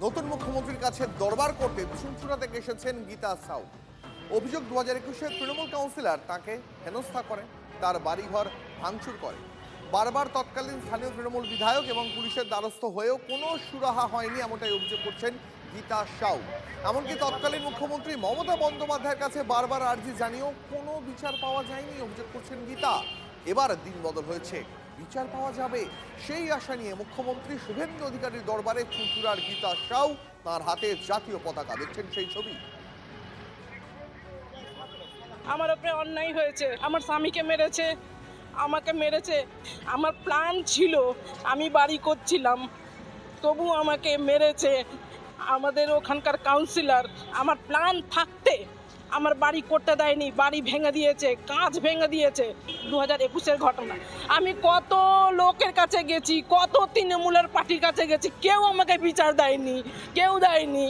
নতুন মুখ্যমন্ত্রীর কাছে দরবার করতে চুঁচুড়া থেকে এসেছেন গীতা সাউ। অভিযোগ 2021-এ তৃণমূল কাউন্সিলর তাকে হেনস্থা করে, তার বাড়িঘর ভাঙচুর করে। বারবার তৎকালীন স্থানীয় তৃণমূল বিধায়ক এবং পুলিশের দ্বারস্থ হয়েও কোনো সুরাহা হয়নি, এমনটাই অভিযোগ করছেন গীতা সাউ। এমনকি তৎকালীন মুখ্যমন্ত্রী মমতা বন্দ্যোপাধ্যায়ের কাছে বারবার আর্জি জানিয়েও কোনো বিচার পাওয়া যায়নি, অভিযোগ করছেন গীতা। এবার দিন বদল হয়েছে, বিচার পাওয়া যাবে সেই আশা নিয়ে মুখ্যমন্ত্রী শুভেন্দু অধিকারীর দরবারে চুঁচুড়ার গীতা সাউ, তার হাতে জাতীয় পতাকা। দেখছেন সেই ছবি। আমার উপরে অন্যায় হয়েছে, আমার স্বামীকে মেরেছে, আমাকে মেরেছে। আমার প্ল্যান ছিল, আমি বাড়ি করছিলাম, তবু আমাকে মেরেছে আমাদের ওখানকার কাউন্সিলর। আমার প্ল্যান থাকতে আমার বাড়ি করতে দেয়নি, বাড়ি ভেঙে দিয়েছে, কাঁচ ভেঙে দিয়েছে। 2021-এর ঘটনা। আমি কত লোকের কাছে গেছি, কত তৃণমূলের পার্টির কাছে গেছি, কেউ আমাকে বিচার দেয়নি, কেউ দেয়নি।